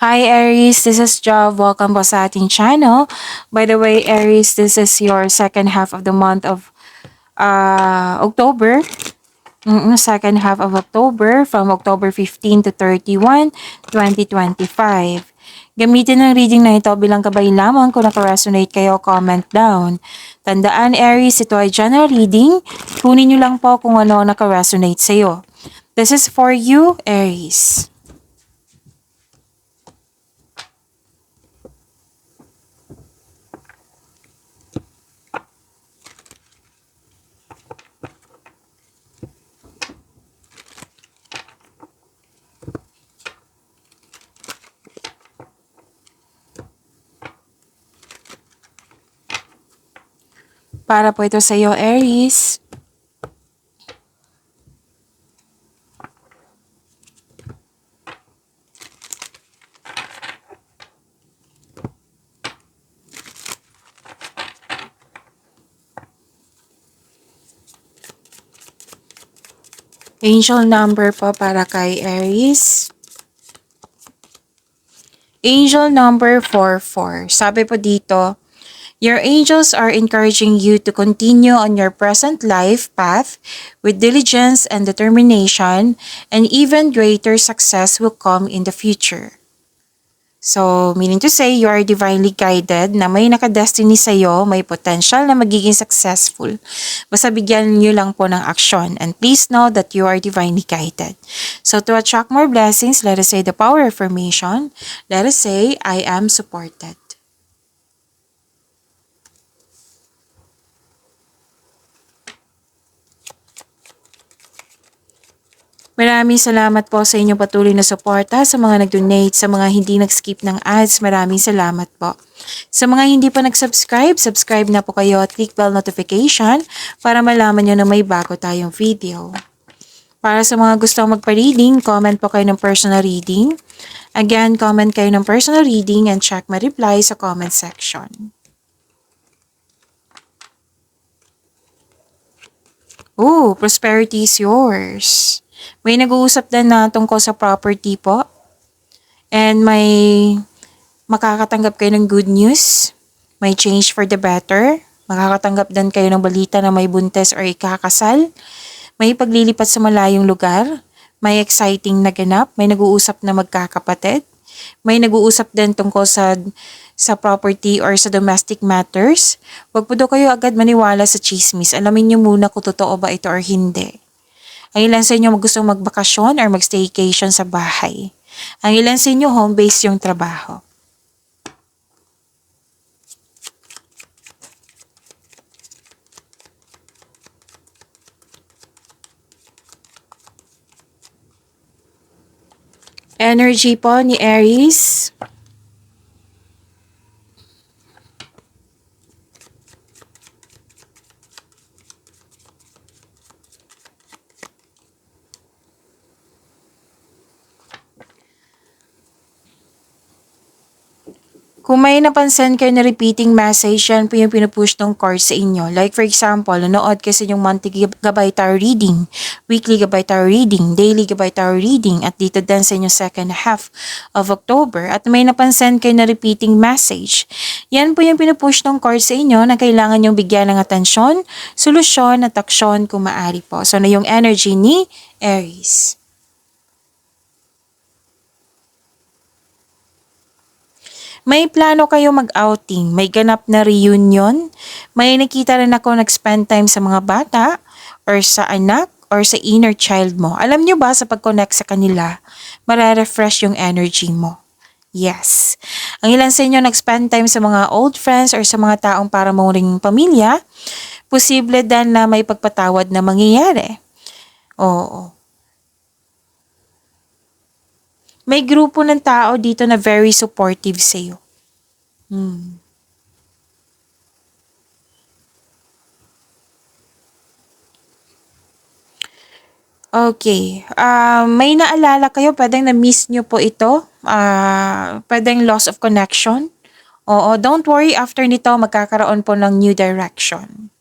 Hi Aries, this is Job. Welcome po sa ating channel. By the way, Aries, this is your second half of the month of October. Second half of October from October 15 to 31, 2025. Gamitin ang reading na ito bilang gabay lamang. Kung naka-resonate kayo, comment down. Tandaan Aries, ito ay general reading. Kunin nyo lang po kung ano naka-resonate sa'yo. This is for you, Aries. Para po ito sa iyo, Aries. Angel number po para kay Aries. Angel number 44. Sabi po dito, your angels are encouraging you to continue on your present life path with diligence and determination, and even greater success will come in the future. So, meaning to say, you are divinely guided na may nakadestiny sa'yo, may potential na magiging successful. Basta bigyan nyo lang po ng aksyon. And please know that you are divinely guided. So, to attract more blessings, let us say the power affirmation. Let us say, I am supported. Maraming salamat po sa inyong patuloy na suporta, sa mga nag-donate, sa mga hindi nag-skip ng ads. Maraming salamat po. Sa mga hindi pa nag-subscribe, subscribe na po kayo at click bell notification para malaman nyo na may bago tayong video. Para sa mga gustong magpa-reading, comment po kayo ng personal reading. Again, comment kayo ng personal reading and check my reply sa comment section. Oh, prosperity is yours. May nag-uusap din na tungkol sa property po. And may makakatanggap kayo ng good news. May change for the better. Makakatanggap din kayo ng balita na may buntes or ikakasal. May paglilipat sa malayong lugar. May exciting na ganap. May nag-uusap na magkakapatid. May nag-uusap din tungkol sa property or sa domestic matters. Huwag po daw kayo agad maniwala sa chismis. Alamin niyo muna kung totoo ba ito or hindi. Ang ilan sa inyo gustong magbakasyon or mag-staycation sa bahay. Ang ilan sa inyo home base yung trabaho. Energy po ni Aries. Kung may napansin kayo na repeating message, yan po yung pinupush ng card sa inyo. Like for example, nanood kasi yung monthly gabay tarot reading, weekly gabay tarot reading, daily gabay tarot reading, at dito din sa inyong second half of October. At may napansin kayo na repeating message. Yan po yung pinupush ng card sa inyo na kailangan yung bigyan ng atensyon, solusyon at aksyon kung maaari po. So na yung energy ni Aries. May plano kayo mag-outing, may ganap na reunion, may nakita rin ako nag-spend time sa mga bata, or sa anak, or sa inner child mo. Alam nyo ba sa pag-connect sa kanila, mararefresh yung energy mo. Yes. Ang ilan sa inyo nag-spend time sa mga old friends or sa mga taong para mong ring pamilya, posible din na may pagpatawad na mangyayari. Oo. May grupo ng tao dito na very supportive sa'yo. Okay. May naalala kayo, pwedeng na-miss nyo po ito. Pwedeng loss of connection. Oo, don't worry, after nito, magkakaroon po ng new direction.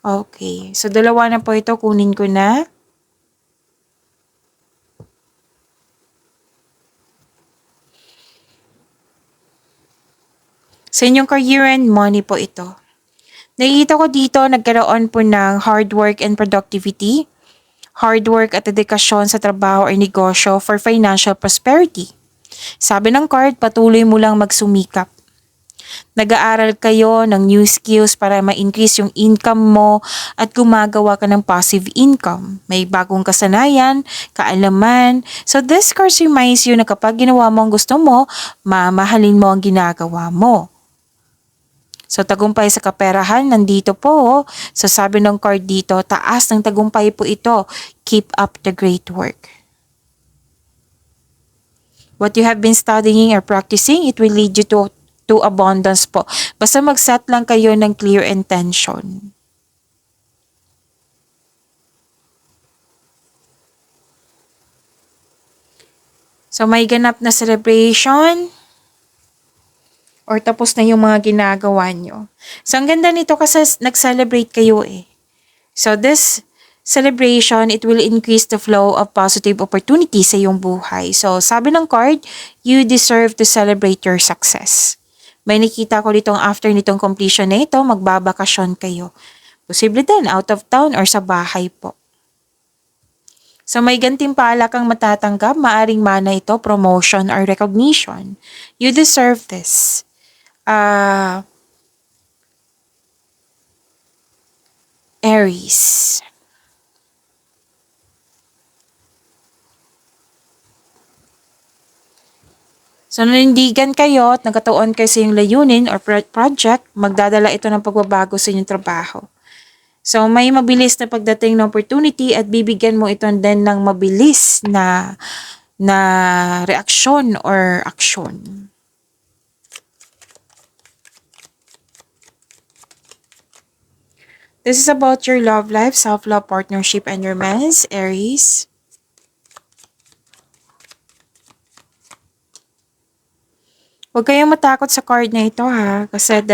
Okay. So, dalawa na po ito. Kunin ko na. Sa inyong career and money po ito. Nakikita ko dito, nagkaroon po ng hard work and productivity, hard work at dedikasyon sa trabaho or negosyo for financial prosperity. Sabi ng card, patuloy mo lang magsumikap. Nag-aaral kayo ng new skills para ma-increase yung income mo at gumagawa ka ng passive income. May bagong kasanayan, kaalaman. So this course reminds you na kapag ginawa mo ang gusto mo, mamahalin mo ang ginagawa mo. So tagumpay sa kaperahan, nandito po. So sabi ng card dito, taas ng tagumpay po ito. Keep up the great work. What you have been studying or practicing, it will lead you to abundance po. Basta mag-set lang kayo ng clear intention. So may ganap na celebration or tapos na yung mga ginagawa nyo. So ang ganda nito kasi nag-celebrate kayo eh. So this celebration, it will increase the flow of positive opportunities sa iyong buhay. So sabi ng card, you deserve to celebrate your success. May nakita ko ditong after nitong completion na ito, magbabakasyon kayo. Posible din, out of town or sa bahay po. So may gantimpala kang matatanggap, maaring mana ito, promotion or recognition. You deserve this. Aries. So nanindigan kayo at nagkataon kayo sa inyong layunin or project, magdadala ito ng pagbabago sa inyong trabaho. So may mabilis na pagdating ng opportunity at bibigyan mo ito din ng mabilis na reaksyon or aksyon. This is about your love life, self-love, partnership, and romance, Aries. Huwag kayong matakot sa card na ito ha, kasi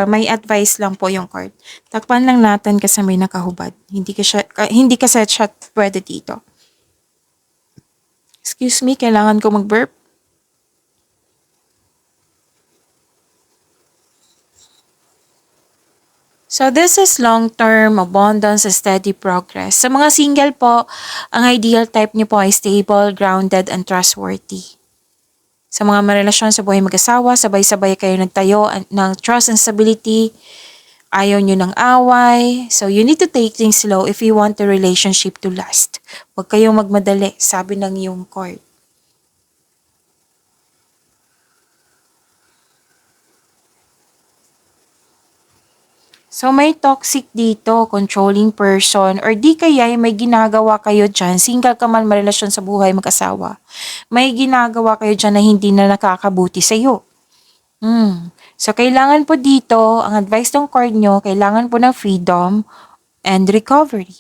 may advice lang po yung card. Takpan lang natin kasi may nakahubad. Hindi kasi siya pwede dito. Excuse me, kailangan ko mag-burp. So this is long-term abundance and steady progress. Sa mga single po, ang ideal type niyo po ay stable, grounded, and trustworthy. Sa mga marelasyon sa buhay mag-asawa, sabay-sabay kayo nagtayo ng trust and stability. Ayaw nyo ng away. So you need to take things slow if you want the relationship to last. Huwag kayong magmadali, sabi ng iyong card. So may toxic dito, controlling person, or di kaya may ginagawa kayo dyan, single ka man marelasyon sa buhay mag-asawa, may ginagawa kayo dyan na hindi na nakakabuti sa'yo. So kailangan po dito, ang advice ng card nyo, kailangan po ng freedom and recovery.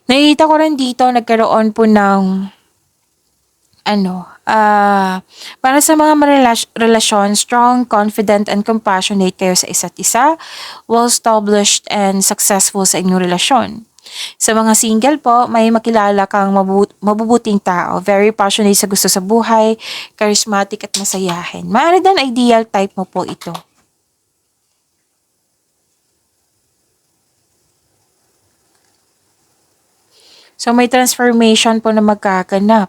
Nakita ko rin dito, nagkaroon po ng para sa mga relasyon, strong, confident, and compassionate kayo sa isa't isa, well-established and successful sa inyong relasyon. Sa mga single po, may makilala kang mabubuting tao, very passionate sa gusto sa buhay, charismatic at masayahin. Maaari din ideal type mo po ito. So may transformation po na magkaganap.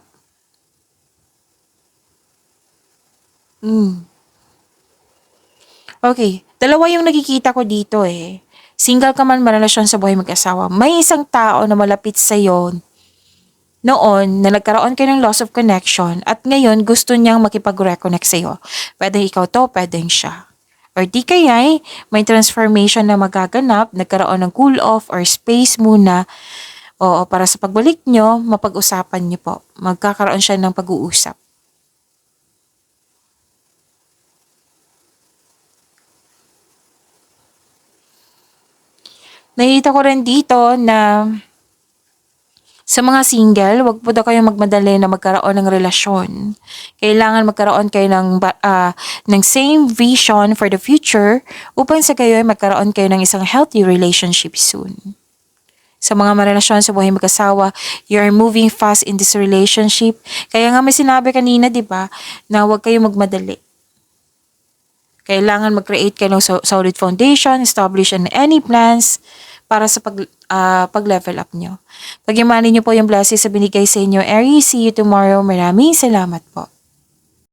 Okay, dalawa yung nakikita ko dito eh. Single ka man, marelasyon sa buhay mag-asawa. May isang tao na malapit sa'yo noon na nagkaroon kayo ng loss of connection at ngayon gusto niyang makipag-reconnect sa'yo. Pwedeng ikaw to, pwedeng siya. Or di kaya may transformation na magaganap, nagkaroon ng cool off or space muna. Oo, para sa pagbalik nyo, mapag-usapan nyo po. Magkakaroon siya ng pag-uusap. Nakita ko rin dito na Sa mga single, wag po daw kayong magmadali na magkaroon ng relasyon. Kailangan magkaroon kayo ng same vision for the future upang sa kayo ay magkaroon kayo ng isang healthy relationship soon. Sa mga marelasyon sa buhay mag-asawa, you are moving fast in this relationship. Kaya nga may sinabi kanina, di ba, na huwag kayong magmadali. Kailangan mag-create kayo ng solid foundation, establish any plans para sa pag-level up nyo. Pag-imanin nyo po yung blessings sa binigay sa inyo, Aries. See you tomorrow. Maraming salamat po.